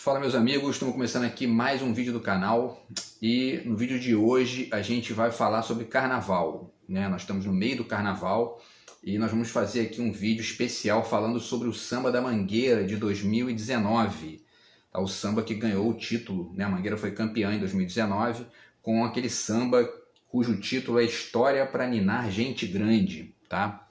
Fala meus amigos, estamos começando aqui mais um vídeo do canal e no vídeo de hoje a gente vai falar sobre carnaval, né? Nós estamos no meio do carnaval e nós vamos fazer aqui um vídeo especial falando sobre o Samba da Mangueira de 2019, tá? O samba que ganhou o título, né? A Mangueira foi campeã em 2019 com aquele samba cujo título é História para Ninar Gente Grande, tá?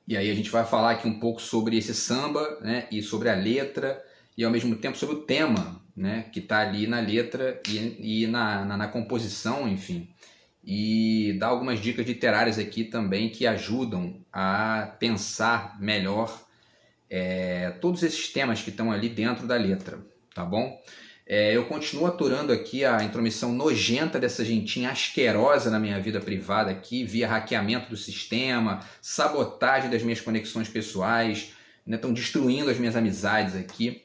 E aí a gente vai falar aqui um pouco sobre esse samba, né? E sobre a letra e ao mesmo tempo sobre o tema, né, que está ali na letra e na composição, enfim. E dar algumas dicas literárias aqui também que ajudam a pensar melhor todos esses temas que estão ali dentro da letra, tá bom? Eu continuo aturando aqui a intromissão nojenta dessa gentinha asquerosa na minha vida privada aqui, via hackeamento do sistema, sabotagem das minhas conexões pessoais, né, estão destruindo as minhas amizades aqui.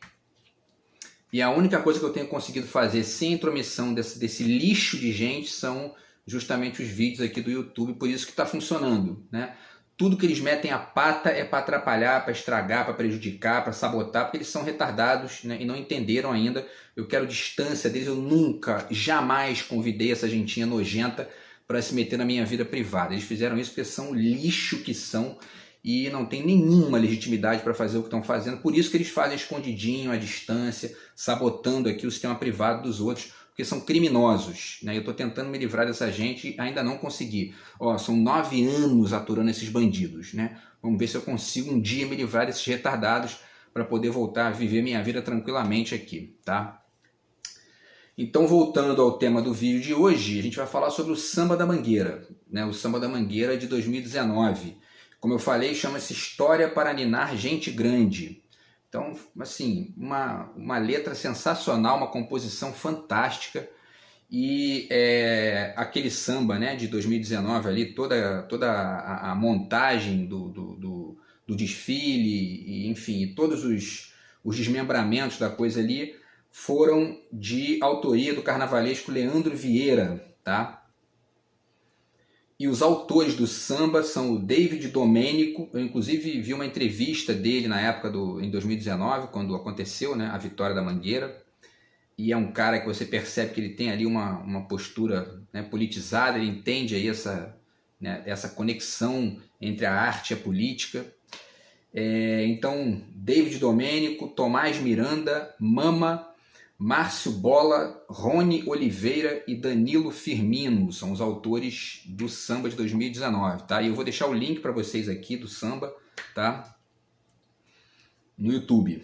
E a única coisa que eu tenho conseguido fazer sem intromissão desse lixo de gente são justamente os vídeos aqui do YouTube, por isso que está funcionando, né? Tudo que eles metem a pata é para atrapalhar, para estragar, para prejudicar, para sabotar, porque eles são retardados, né, e não entenderam ainda. Eu quero distância deles, eu nunca, jamais convidei essa gentinha nojenta para se meter na minha vida privada. Eles fizeram isso porque são lixo que são, e não tem nenhuma legitimidade para fazer o que estão fazendo. Por isso que eles fazem escondidinho, à distância, sabotando aqui o sistema privado dos outros, porque são criminosos, né? Eu estou tentando me livrar dessa gente e ainda não consegui. Ó, são 9 anos aturando esses bandidos, né? Vamos ver se eu consigo um dia me livrar desses retardados para poder voltar a viver minha vida tranquilamente aqui, tá? Então, voltando ao tema do vídeo de hoje, a gente vai falar sobre o Samba da Mangueira, né? O Samba da Mangueira de 2019. Como eu falei, chama-se História para Ninar Gente Grande. Então, assim, uma letra sensacional, uma composição fantástica. E aquele samba, né, de 2019 ali, toda a montagem do desfile, e, enfim, e todos os desmembramentos da coisa ali foram de autoria do carnavalesco Leandro Vieira, tá? E os autores do samba são o David Domênico. Eu inclusive vi uma entrevista dele na época em 2019, quando aconteceu, né, a vitória da Mangueira. E é um cara que você percebe que ele tem ali uma postura, né, politizada, ele entende aí essa conexão entre a arte e a política. Então, David Domênico, Tomás Miranda, Mama, Márcio Bola, Rony Oliveira e Danilo Firmino são os autores do samba de 2019, tá? E eu vou deixar o link para vocês aqui do samba, tá? No YouTube.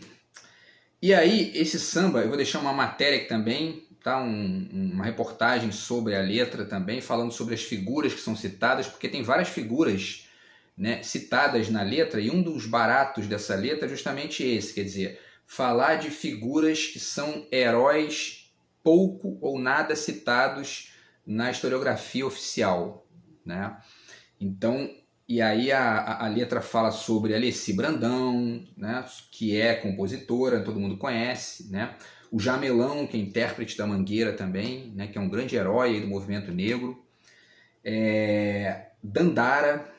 E aí, esse samba, eu vou deixar uma matéria aqui também, tá? Uma reportagem sobre a letra também, falando sobre as figuras que são citadas, porque tem várias figuras, né, citadas na letra, e um dos baratos dessa letra é justamente esse, quer dizer, falar de figuras que são heróis pouco ou nada citados na historiografia oficial, né? Então, e aí a letra fala sobre Alessi Brandão, né, que é compositora, todo mundo conhece, né? O Jamelão, que é intérprete da Mangueira também, né, que é um grande herói do movimento negro. Dandara,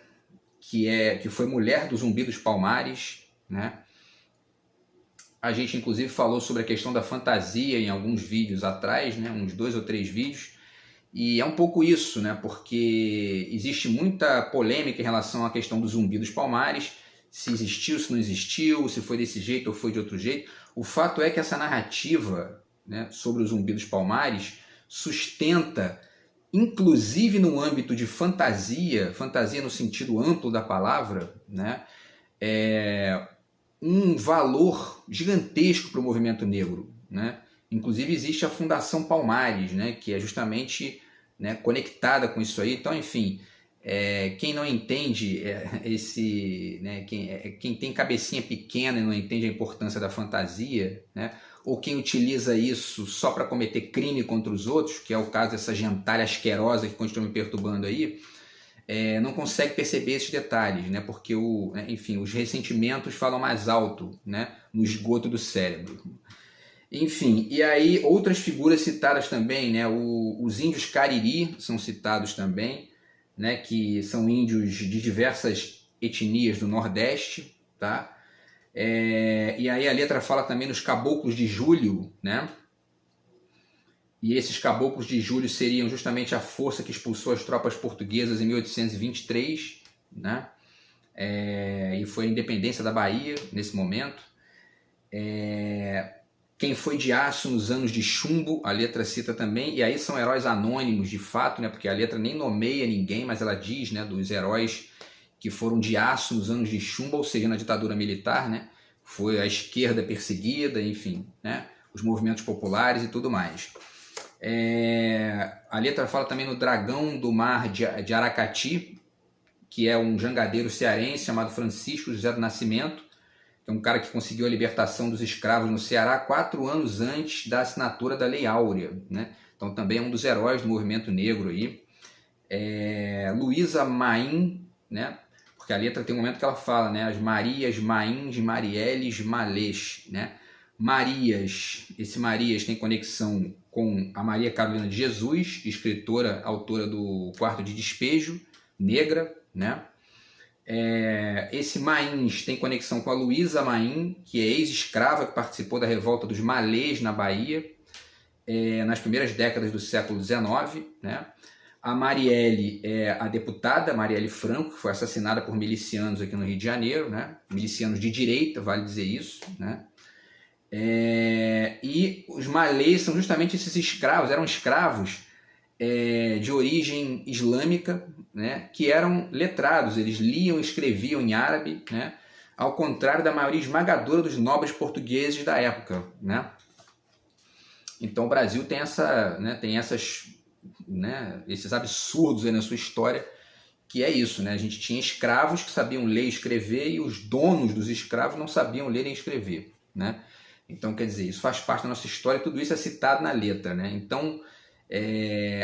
que foi mulher do Zumbi dos Palmares, né? A gente, inclusive, falou sobre a questão da fantasia em alguns vídeos atrás, né? Uns 2 ou 3 vídeos. E é um pouco isso, né? Porque existe muita polêmica em relação à questão do Zumbi dos Palmares, se existiu, se não existiu, se foi desse jeito ou foi de outro jeito. O fato é que essa narrativa, né, sobre o Zumbi dos Palmares sustenta, inclusive no âmbito de fantasia no sentido amplo da palavra, né? Um valor gigantesco para o movimento negro, né? Inclusive existe a Fundação Palmares, né, que é justamente, né, conectada com isso aí. Então, enfim, quem não entende né, quem tem cabecinha pequena e não entende a importância da fantasia, né, ou quem utiliza isso só para cometer crime contra os outros, que é o caso dessa gentalha asquerosa que continua me perturbando aí, não consegue perceber esses detalhes, né? Porque enfim, os ressentimentos falam mais alto, né, no esgoto do cérebro. Enfim, e aí outras figuras citadas também, né? Os índios Cariri são citados também, né? Que são índios de diversas etnias do Nordeste, tá? E aí a letra fala também nos caboclos de julho, né? E esses caboclos de julho seriam justamente a força que expulsou as tropas portuguesas em 1823, né? E foi a independência da Bahia nesse momento. Quem foi de aço nos anos de chumbo, a letra cita também, e aí são heróis anônimos de fato, né? Porque a letra nem nomeia ninguém, mas ela diz, né, dos heróis que foram de aço nos anos de chumbo, ou seja, na ditadura militar, né? Foi a esquerda perseguida, enfim, né? Os movimentos populares e tudo mais. A letra fala também no dragão do mar de Aracati, que é um jangadeiro cearense chamado Francisco José do Nascimento, que é um cara que conseguiu a libertação dos escravos no Ceará 4 anos antes da assinatura da Lei Áurea, né? Então também é um dos heróis do movimento negro aí. Luísa Maim, né? Porque a letra tem um momento que ela fala, né? As Marias, Mains, Marielles, Malês, né? Marias, esse Marias tem conexão com a Maria Carolina de Jesus, escritora, autora do Quarto de Despejo, negra, né? Esse Mains tem conexão com a Luísa Maim, que é ex-escrava, que participou da revolta dos Malês na Bahia, nas primeiras décadas do século XIX, né? A Marielle é a deputada Marielle Franco, que foi assassinada por milicianos aqui no Rio de Janeiro, né? Milicianos de direita, vale dizer isso, né? E os malês são justamente esses escravos, eram escravos de origem islâmica, né, que eram letrados, eles liam e escreviam em árabe, né, ao contrário da maioria esmagadora dos nobres portugueses da época, né. Então o Brasil tem esses absurdos aí na sua história, que é isso, né? A gente tinha escravos que sabiam ler e escrever e os donos dos escravos não sabiam ler nem escrever, né? Então, quer dizer, isso faz parte da nossa história e tudo isso é citado na letra, né? Então,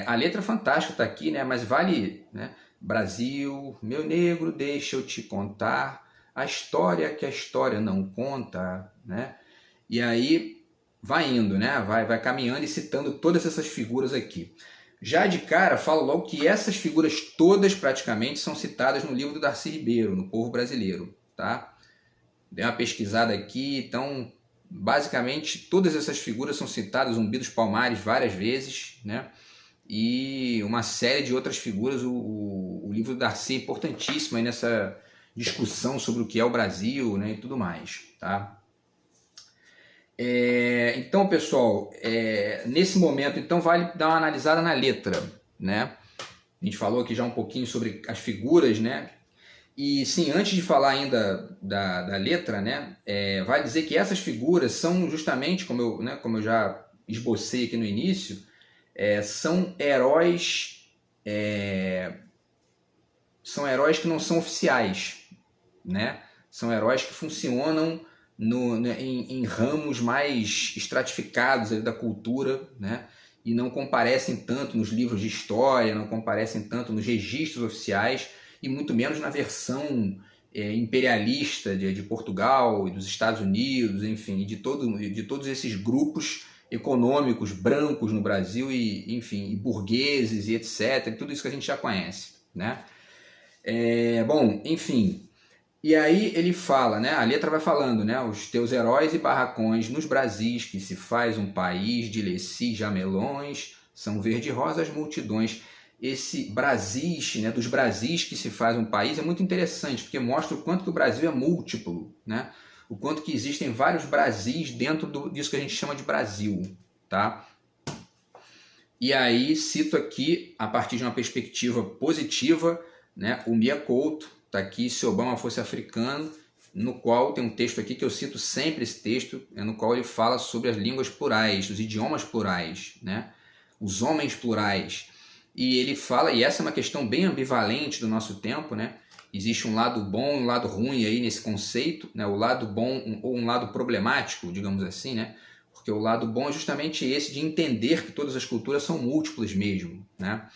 a letra fantástica está aqui, né? Mas vale, né? Brasil, meu negro, deixa eu te contar a história que a história não conta, né? E aí vai indo, né? Vai caminhando e citando todas essas figuras aqui. Já de cara, falo logo que essas figuras todas praticamente são citadas no livro do Darcy Ribeiro, no Povo Brasileiro, tá? Dei uma pesquisada aqui, então basicamente todas essas figuras são citadas, Zumbi dos Palmares várias vezes, né? E uma série de outras figuras. O livro do Darcy é importantíssimo aí nessa discussão sobre o que é o Brasil, né, e tudo mais, tá? Então, pessoal, nesse momento, então, vale dar uma analisada na letra, né? A gente falou aqui já um pouquinho sobre as figuras, né? E sim, antes de falar ainda da letra, né, vale dizer que essas figuras são justamente, como eu já esbocei aqui no início, são heróis que não são oficiais, né? São heróis que funcionam em ramos mais estratificados da cultura, né? E não comparecem tanto nos livros de história, não comparecem tanto nos registros oficiais, e muito menos na versão imperialista de Portugal e dos Estados Unidos, enfim, de todos esses grupos econômicos brancos no Brasil e, enfim, e burgueses e etc, e tudo isso que a gente já conhece, né? Bom, enfim, e aí ele fala, né? A letra vai falando, né? Os teus heróis e barracões nos Brasis, que se faz um país de lecis jamelões, são verde-rosas multidões. Esse Brasis, né? Dos Brasis que se faz um país é muito interessante, porque mostra o quanto que o Brasil é múltiplo, né? O quanto que existem vários Brasis dentro disso que a gente chama de Brasil, tá? E aí cito aqui, a partir de uma perspectiva positiva, né? O Mia Couto, está aqui, Se Obama Fosse Africano, no qual tem um texto aqui que eu cito sempre esse texto, no qual ele fala sobre as línguas plurais, os idiomas plurais, né? Os homens plurais. E ele fala, e essa é uma questão bem ambivalente do nosso tempo, né? Existe um lado bom e um lado ruim aí nesse conceito, né? O lado bom ou um lado problemático, digamos assim, né? Porque o lado bom é justamente esse de entender que todas as culturas são múltiplas mesmo, né?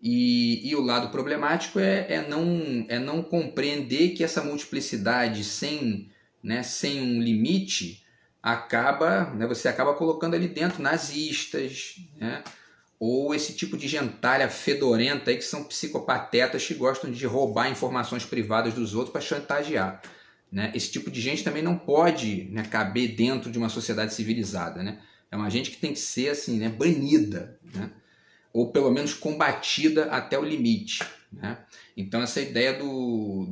E o lado problemático é não compreender que essa multiplicidade sem um limite você acaba colocando ali dentro nazistas, né? Ou esse tipo de gentalha fedorenta aí, que são psicopatetas que gostam de roubar informações privadas dos outros para chantagear. né, esse tipo de gente também não pode, né, caber dentro de uma sociedade civilizada, né? É uma gente que tem que ser assim, né, banida, né? Ou pelo menos combatida até o limite, né? Então essa ideia do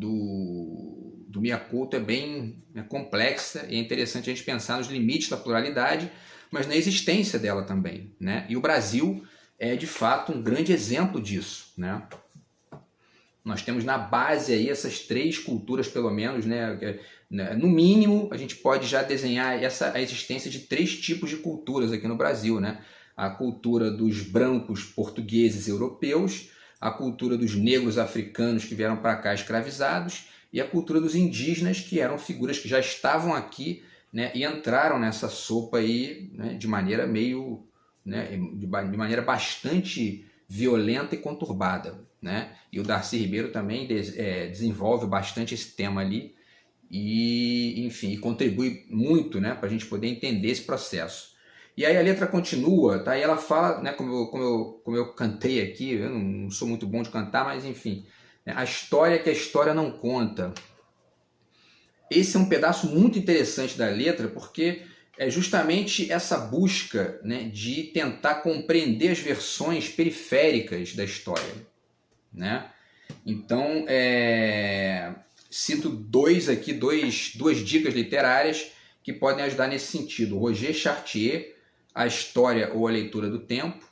mea culpa é bem, né, complexa, e é interessante a gente pensar nos limites da pluralidade, mas na existência dela também, né? E o Brasil é de fato um grande exemplo disso, né? Nós temos na base aí essas três culturas, pelo menos, né? No mínimo, a gente pode já desenhar a existência de três tipos de culturas aqui no Brasil, né? A cultura dos brancos portugueses europeus, a cultura dos negros africanos que vieram para cá escravizados e a cultura dos indígenas, que eram figuras que já estavam aqui, né? E entraram nessa sopa aí, né? De maneira meio, né? De maneira bastante violenta e conturbada, né? E o Darcy Ribeiro também desenvolve bastante esse tema ali e, enfim, contribui muito, né, para a gente poder entender esse processo. E aí a letra continua, tá? E ela fala, né, como eu cantei aqui, eu não sou muito bom de cantar, mas enfim, né, a história que a história não conta. Esse é um pedaço muito interessante da letra, porque é justamente essa busca, né, de tentar compreender as versões periféricas da história, né? Então, cito duas dicas literárias que podem ajudar nesse sentido. Roger Chartier, A História ou a Leitura do Tempo,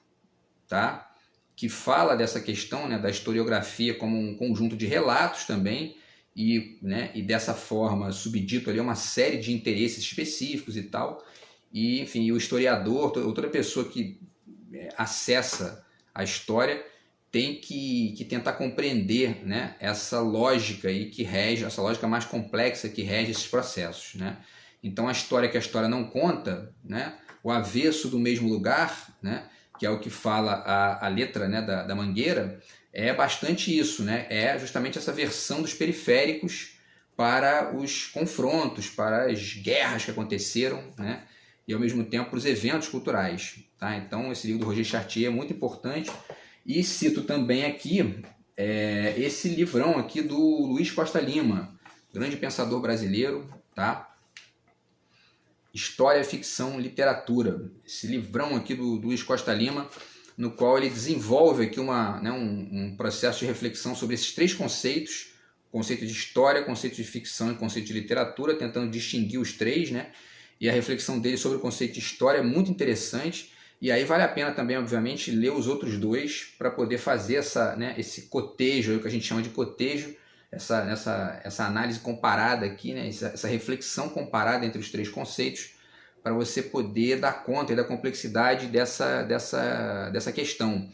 tá? Que fala dessa questão, né, da historiografia como um conjunto de relatos também, né, e dessa forma subdito ali uma série de interesses específicos e tal. E, enfim, o historiador, toda pessoa que acessa a história tem que tentar compreender, né, essa lógica aí que rege, essa lógica mais complexa que rege esses processos, né? Então a história que a história não conta, né, o avesso do mesmo lugar, né, que é o que fala a letra, né, da Mangueira, é bastante isso, né? É justamente essa versão dos periféricos para os confrontos, para as guerras que aconteceram, né? E ao mesmo tempo para os eventos culturais, tá? Então esse livro do Roger Chartier é muito importante. E cito também aqui esse livrão aqui do Luiz Costa Lima, grande pensador brasileiro, tá? História, Ficção, Literatura. Esse livrão aqui do Luiz Costa Lima, no qual ele desenvolve aqui um processo de reflexão sobre esses três conceitos, conceito de história, conceito de ficção e conceito de literatura, tentando distinguir os três, né? E a reflexão dele sobre o conceito de história é muito interessante. E aí vale a pena também, obviamente, ler os outros dois para poder fazer esse cotejo, o que a gente chama de cotejo, essa análise comparada aqui, né? Essa reflexão comparada entre os três conceitos, para você poder dar conta da complexidade dessa questão.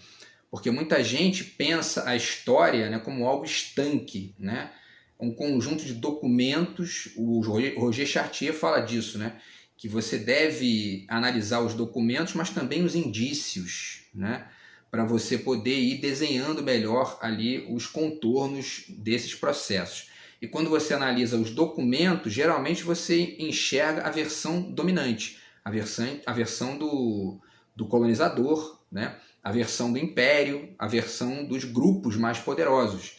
Porque muita gente pensa a história, né, como algo estanque, né? Um conjunto de documentos. O Roger Chartier fala disso, né? Que você deve analisar os documentos, mas também os indícios, né? Para você poder ir desenhando melhor ali os contornos desses processos. E quando você analisa os documentos, geralmente você enxerga a versão dominante, a versão do colonizador, né? A versão do império, a versão dos grupos mais poderosos.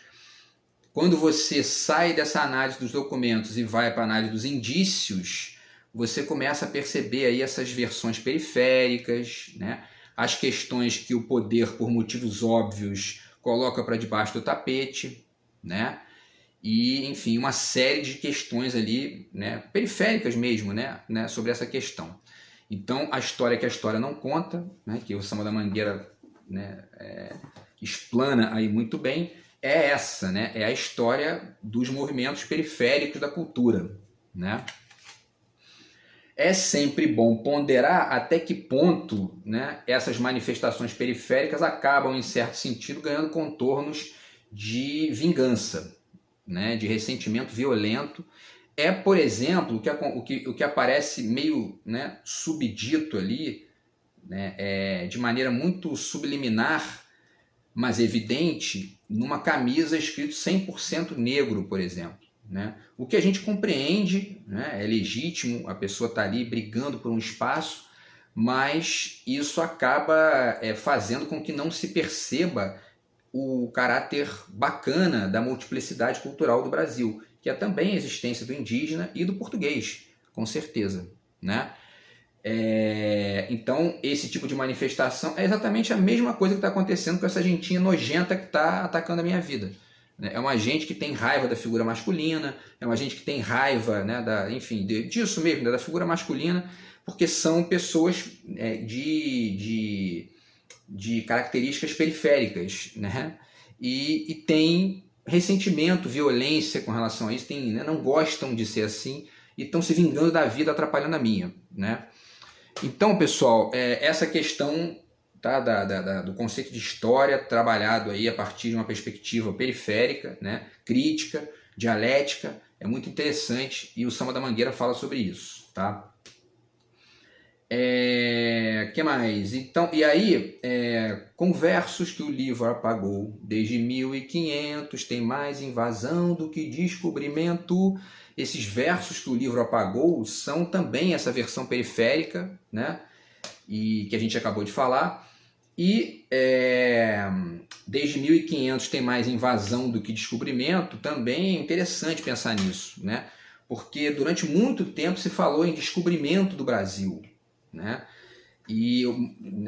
Quando você sai dessa análise dos documentos e vai para a análise dos indícios, você começa a perceber aí essas versões periféricas, né? As questões que o poder, por motivos óbvios, coloca para debaixo do tapete, né? E, enfim, uma série de questões ali, né, periféricas mesmo, né, sobre essa questão. Então, a história que a história não conta, né, que o Samba da Mangueira, né, explana aí muito bem, é essa, né, é a história dos movimentos periféricos da cultura, né? É sempre bom ponderar até que ponto, né, essas manifestações periféricas acabam, em certo sentido, ganhando contornos de vingança, né, de ressentimento violento. Por exemplo, o que aparece meio, né, subdito ali, né, de maneira muito subliminar, mas evidente, numa camisa escrito 100% negro, por exemplo. Né? O que a gente compreende, né, é legítimo, a pessoa está ali brigando por um espaço, mas isso acaba fazendo com que não se perceba o caráter bacana da multiplicidade cultural do Brasil, que é também a existência do indígena e do português, com certeza, né? Então, esse tipo de manifestação é exatamente a mesma coisa que está acontecendo com essa gentinha nojenta que está atacando a minha vida. É uma gente que tem raiva da figura masculina, é uma gente que tem raiva, né, enfim, disso mesmo, da figura masculina, porque são pessoas de características periféricas, né? E tem ressentimento, violência com relação a isso, né, não gostam de ser assim e estão se vingando da vida, atrapalhando a minha, né? Então, pessoal, essa questão, tá, do conceito de história trabalhado aí a partir de uma perspectiva periférica, né, crítica, dialética, é muito interessante e o Samba da Mangueira fala sobre isso, tá? Que mais? Então, e aí, com versos que o livro apagou, desde 1500 tem mais invasão do que descobrimento. Esses versos que o livro apagou são também essa versão periférica, né? E que a gente acabou de falar. E desde 1500 tem mais invasão do que descobrimento. Também é interessante pensar nisso, né? Porque durante muito tempo se falou em descobrimento do Brasil, né? E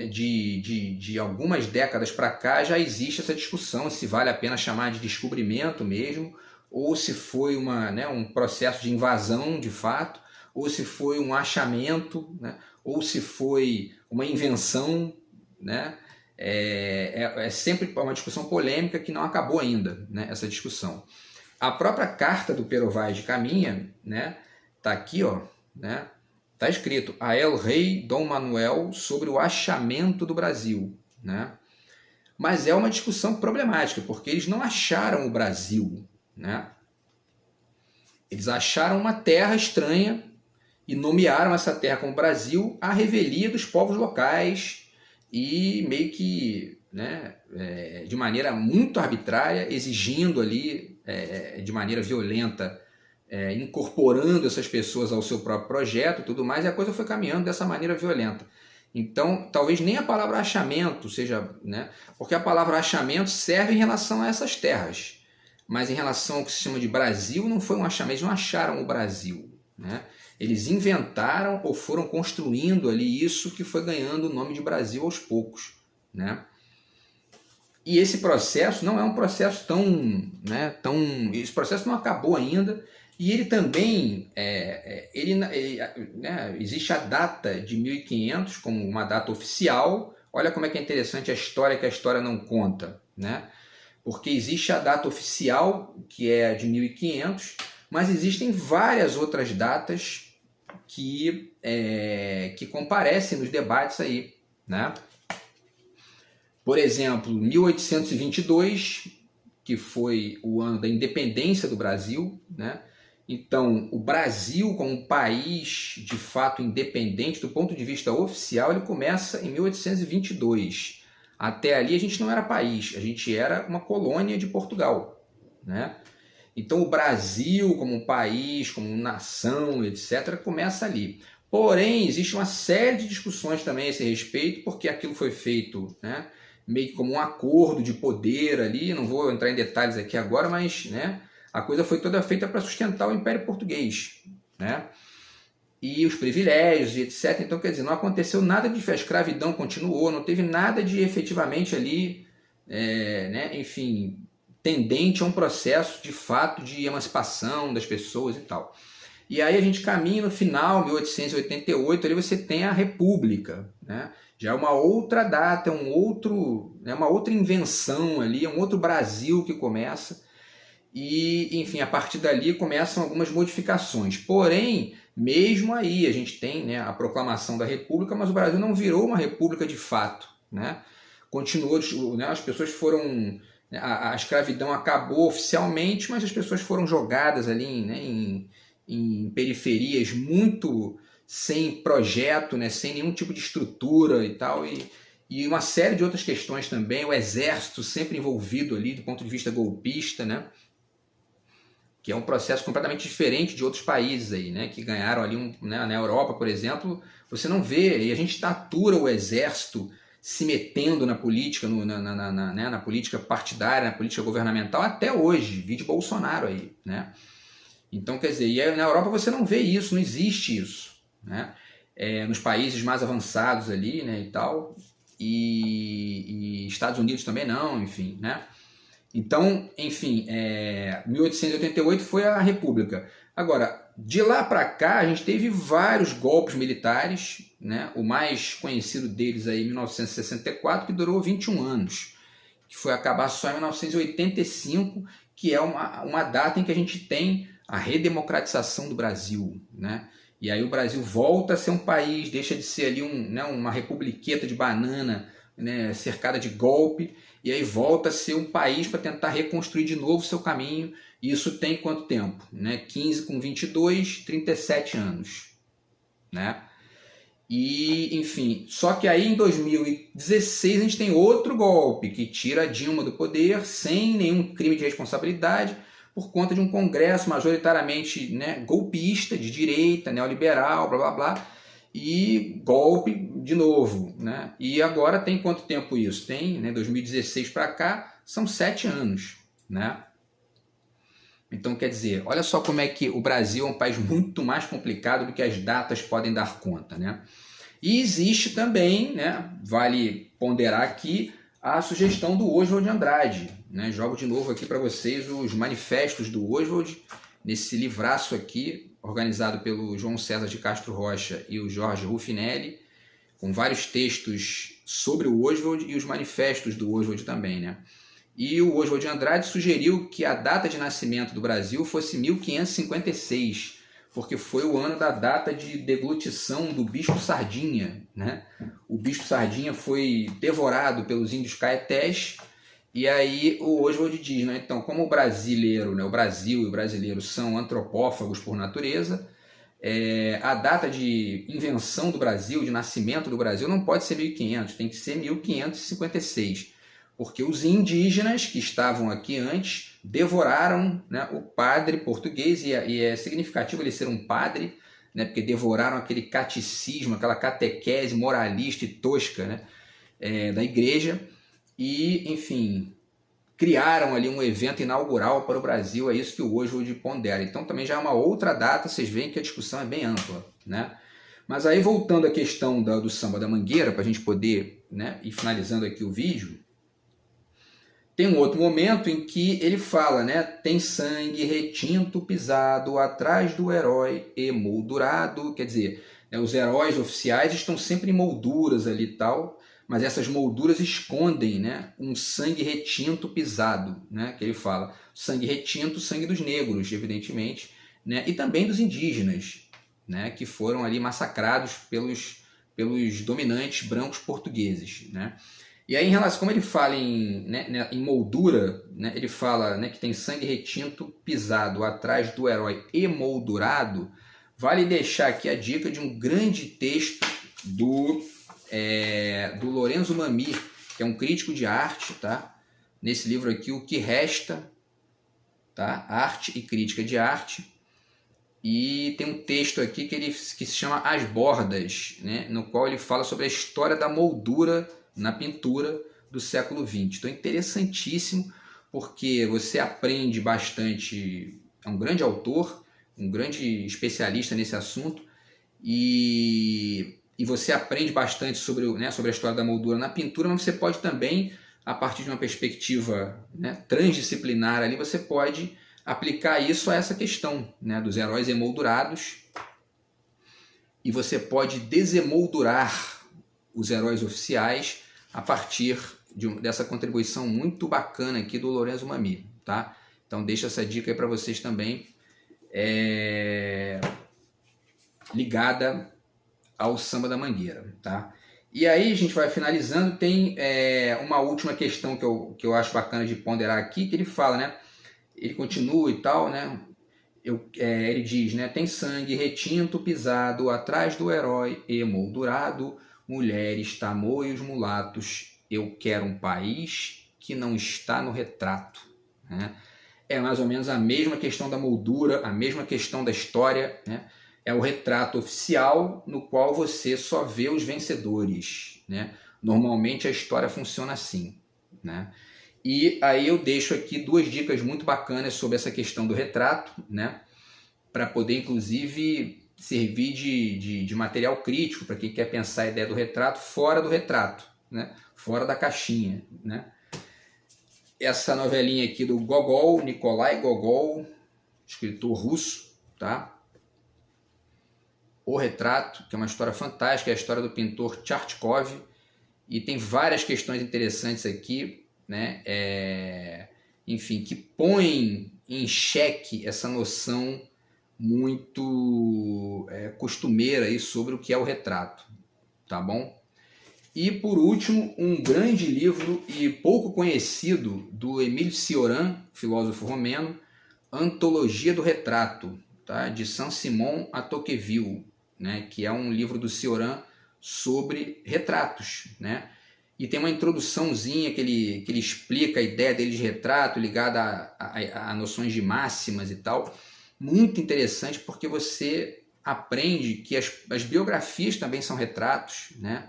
de algumas décadas para cá já existe essa discussão se vale a pena chamar de descobrimento mesmo, ou se foi um processo de invasão de fato, ou se foi um achamento, né? Ou se foi uma invenção, né? Sempre uma discussão polêmica que não acabou ainda, né? Essa discussão. A própria carta do Pero Vaz de Caminha, né? Tá aqui, ó, né? Tá escrito a El Rei Dom Manuel sobre o achamento do Brasil, né? Mas é uma discussão problemática, porque eles não acharam o Brasil, né? Eles acharam uma terra estranha e nomearam essa terra como Brasil à revelia dos povos locais e meio que, né, de maneira muito arbitrária, exigindo ali de maneira violenta, incorporando essas pessoas ao seu próprio projeto e tudo mais, e a coisa foi caminhando dessa maneira violenta. Então, talvez nem a palavra achamento seja, né, porque a palavra achamento serve em relação a essas terras, mas em relação ao que se chama de Brasil, não foi um achamento, eles não acharam o Brasil, né? Eles inventaram ou foram construindo ali isso que foi ganhando o nome de Brasil aos poucos, né? E esse processo não é um processo esse processo não acabou ainda, e ele também, existe a data de 1500 como uma data oficial. Olha como é que é interessante a história que a história não conta, né? Porque existe a data oficial, que é a de 1500, mas existem várias outras datas que comparecem nos debates aí, né? Por exemplo, 1822, que foi o ano da independência do Brasil, né? Então, o Brasil como um país de fato independente do ponto de vista oficial, ele começa em 1822. Até ali a gente não era país, a gente era uma colônia de Portugal, né? Então o Brasil como um país, como nação, etc., começa ali. Porém, existe uma série de discussões também a esse respeito, porque aquilo foi feito, né, meio que como um acordo de poder ali, não vou entrar em detalhes aqui agora, mas, né, a coisa foi toda feita para sustentar o Império Português, né? E os privilégios, etc. Então, quer dizer, não aconteceu nada de a escravidão continuou, não teve nada de efetivamente ali, enfim, tendente a um processo de fato de emancipação das pessoas e tal. E aí a gente caminha no final, 1888, ali você tem a República, né? Já é uma outra data, uma outra invenção ali, é um outro Brasil que começa. E, enfim, a partir dali começam algumas modificações. Porém, mesmo aí a gente tem, né, a proclamação da República, mas o Brasil não virou uma república de fato, né? Continuou, né, as pessoas foram... A escravidão acabou oficialmente, mas as pessoas foram jogadas ali, né, em periferias muito sem projeto, né, sem nenhum tipo de estrutura e tal, e uma série de outras questões também, o exército sempre envolvido ali do ponto de vista golpista, né, que é um processo completamente diferente de outros países aí, né, que ganharam ali, né, na Europa, por exemplo, você não vê, e a gente tatura o exército se metendo na política, na política partidária, na política governamental até hoje, vídeo Bolsonaro aí, né? Então, quer dizer, e aí, na Europa você não vê isso, não existe isso, né? Nos países mais avançados ali, né, e tal, e Estados Unidos também não, enfim, né? Então, enfim, 1888 foi a República. Agora, de lá para cá, a gente teve vários golpes militares, né? O mais conhecido deles aí, em 1964, que durou 21 anos, que foi acabar só em 1985, que é uma data em que a gente tem a redemocratização do Brasil, né? E aí o Brasil volta a ser um país, deixa de ser ali uma republiqueta de banana, né, cercada de golpe, e aí volta a ser um país para tentar reconstruir de novo seu caminho. E isso tem quanto tempo? Né? 15 com 22, 37 anos. Né? E, enfim, só que aí em 2016 a gente tem outro golpe que tira a Dilma do poder sem nenhum crime de responsabilidade, por conta de um congresso majoritariamente, né, golpista, de direita, neoliberal, blá blá blá, e golpe de novo, né? E agora tem quanto tempo isso? Tem, né, 2016 para cá, são 7 anos, né? Então, quer dizer, olha só como é que o Brasil é um país muito mais complicado do que as datas podem dar conta, né? E existe também, né, vale ponderar aqui, a sugestão do Oswald de Andrade, né? Jogo de novo aqui para vocês os manifestos do Oswald, nesse livraço aqui, organizado pelo João César de Castro Rocha e o Jorge Ruffinelli, com vários textos sobre o Oswald e os manifestos do Oswald também, né? E o Oswald de Andrade sugeriu que a data de nascimento do Brasil fosse 1556, porque foi o ano da data de deglutição do Bispo Sardinha, né? O Bispo Sardinha foi devorado pelos índios caetés, e aí o Oswald diz, né? Então, como o brasileiro, né, o Brasil e o brasileiro são antropófagos por natureza, a data de invenção do Brasil, de nascimento do Brasil, não pode ser 1500, tem que ser 1556. Porque os indígenas que estavam aqui antes devoraram, né, o padre português, e é significativo ele ser um padre, né, porque devoraram aquele catecismo, aquela catequese moralista e tosca, né, da igreja, e, enfim, criaram ali um evento inaugural para o Brasil, é isso que o Oswald pondera. Então também já é uma outra data, vocês veem que a discussão é bem ampla, né? Mas aí voltando à questão do samba da Mangueira, para a gente poder, né, ir finalizando aqui o vídeo, tem um outro momento em que ele fala, né, tem sangue retinto pisado atrás do herói emoldurado, quer dizer, né, os heróis oficiais estão sempre em molduras ali e tal, mas essas molduras escondem, né, um sangue retinto pisado, né, que ele fala, sangue retinto, sangue dos negros, evidentemente, né, e também dos indígenas, né, que foram ali massacrados pelos dominantes brancos portugueses, né. E aí, em relação, como ele fala em moldura, né, ele fala, né, que tem sangue retinto pisado atrás do herói emoldurado, vale deixar aqui a dica de um grande texto do Lorenzo Mamir, que é um crítico de arte, tá? Nesse livro aqui, O que Resta, tá? Arte e Crítica de Arte. E tem um texto aqui que se chama As Bordas, né, no qual ele fala sobre a história da moldura na pintura do século XX. Então é interessantíssimo, porque você aprende bastante, é um grande autor, um grande especialista nesse assunto, e você aprende bastante sobre, né, sobre a história da moldura na pintura, mas você pode também, a partir de uma perspectiva, né, transdisciplinar ali, você pode aplicar isso a essa questão, né, dos heróis emoldurados, e você pode desemoldurar os heróis oficiais a partir dessa contribuição muito bacana aqui do Lorenzo Mamir, tá? Então deixa essa dica aí para vocês também, ligada ao Samba da Mangueira, tá? E aí a gente vai finalizando, tem uma última questão que eu acho bacana de ponderar aqui, que ele fala, né? Ele continua e tal, né? Ele diz, né? Tem sangue retinto pisado atrás do herói emoldurado, mulheres, tamoios, mulatos, eu quero um país que não está no retrato, né? É mais ou menos a mesma questão da moldura, a mesma questão da história, né? É o retrato oficial no qual você só vê os vencedores, né? Normalmente a história funciona assim, né? E aí eu deixo aqui duas dicas muito bacanas sobre essa questão do retrato, né? para poder, inclusive, servir de material crítico para quem quer pensar a ideia do retrato, né? Fora da caixinha, né? Essa novelinha aqui do Gogol, Nikolai Gogol, escritor russo, tá? O Retrato, que é uma história fantástica, é a história do pintor Tchartkov, e tem várias questões interessantes aqui, né? Enfim, que põem em xeque essa noção muito costumeira aí sobre o que é o retrato, tá bom? E por último, um grande livro e pouco conhecido do Émile Cioran, filósofo romeno, Antologia do Retrato, tá? De Saint-Simon à Tocqueville, né? Que é um livro do Cioran sobre retratos, né? E tem uma introduçãozinha que ele explica a ideia dele de retrato ligada a noções de máximas e tal. Muito interessante, porque você aprende que as biografias também são retratos, né?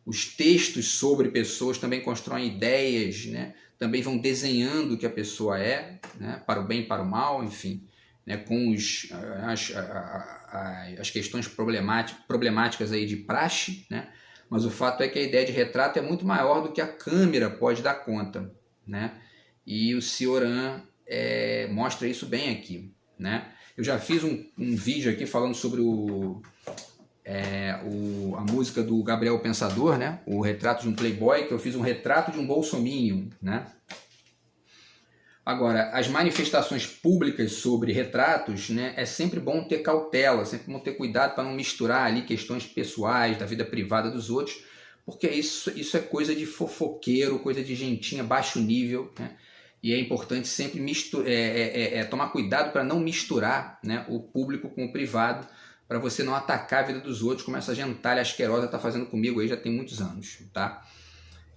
Os textos sobre pessoas também constroem ideias, né? Também vão desenhando o que a pessoa é, né? Para o bem e para o mal, enfim, né? Com as questões problemáticas aí de praxe, né? Mas o fato é que a ideia de retrato é muito maior do que a câmera pode dar conta, né? E o Cioran mostra isso bem aqui, né? Eu já fiz um vídeo aqui falando sobre a música do Gabriel Pensador, né? O Retrato de um Playboy, que eu fiz um retrato de um bolsominion, né? Agora, as manifestações públicas sobre retratos, né, é sempre bom ter cautela, sempre bom ter cuidado para não misturar ali questões pessoais, da vida privada dos outros, porque isso é coisa de fofoqueiro, coisa de gentinha, baixo nível, né? E é importante sempre tomar cuidado para não misturar, né, o público com o privado, para você não atacar a vida dos outros, como essa gentalha asquerosa está fazendo comigo aí já tem muitos anos, tá?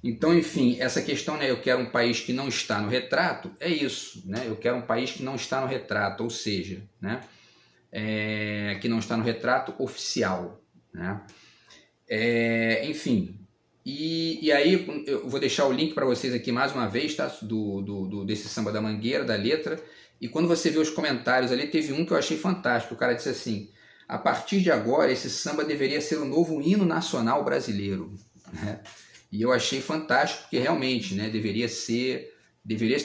Então, enfim, essa questão, né, eu quero um país que não está no retrato, é isso, né? Eu quero um país que não está no retrato, ou seja, né, que não está no retrato oficial, né? Enfim, e aí eu vou deixar o link para vocês aqui mais uma vez, tá? Desse Samba da Mangueira, da letra, e quando você vê os comentários ali, teve um que eu achei fantástico, o cara disse assim: a partir de agora, esse samba deveria ser o novo hino nacional brasileiro, né? E eu achei fantástico, porque realmente, né, deveria se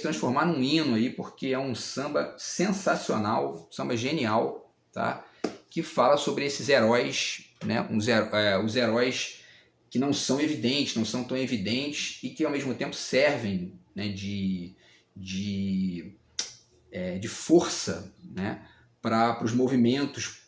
transformar num hino aí, porque é um samba sensacional, samba genial, tá? Que fala sobre esses heróis, né? Os heróis que não são evidentes, não são tão evidentes e que ao mesmo tempo servem, né, de força, né, para os movimentos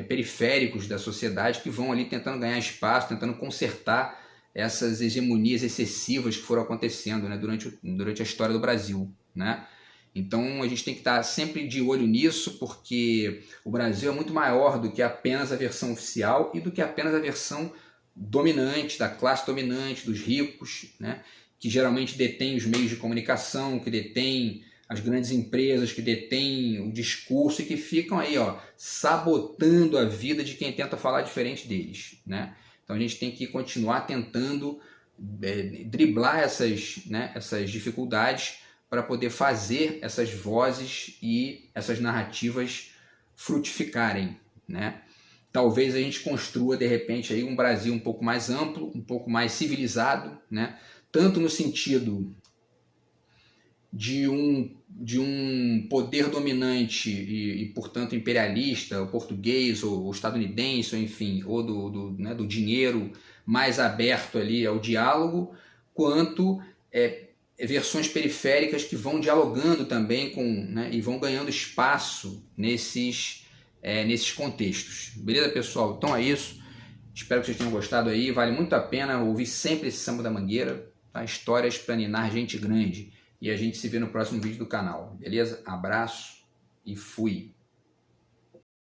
periféricos da sociedade que vão ali tentando ganhar espaço, tentando consertar essas hegemonias excessivas que foram acontecendo, né, durante a história do Brasil, né? Então a gente tem que estar sempre de olho nisso, porque o Brasil é muito maior do que apenas a versão oficial e do que apenas a versão dominante, da classe dominante, dos ricos, né, que geralmente detém os meios de comunicação, que detém as grandes empresas, que detêm o discurso e que ficam aí, ó, sabotando a vida de quem tenta falar diferente deles, né? Então a gente tem que continuar tentando driblar essas dificuldades para poder fazer essas vozes e essas narrativas frutificarem, né? Talvez a gente construa de repente aí um Brasil um pouco mais amplo, um pouco mais civilizado, né? Tanto no sentido de um poder dominante e portanto imperialista, o português ou o estadunidense, ou enfim, ou do dinheiro mais aberto ali ao diálogo, quanto versões periféricas que vão dialogando também com, né, e vão ganhando espaço nesses contextos. Beleza, pessoal? Então é isso. Espero que vocês tenham gostado aí. Vale muito a pena ouvir sempre esse Samba da Mangueira, tá? Histórias para ninar gente grande. E a gente se vê no próximo vídeo do canal, beleza? Abraço e fui!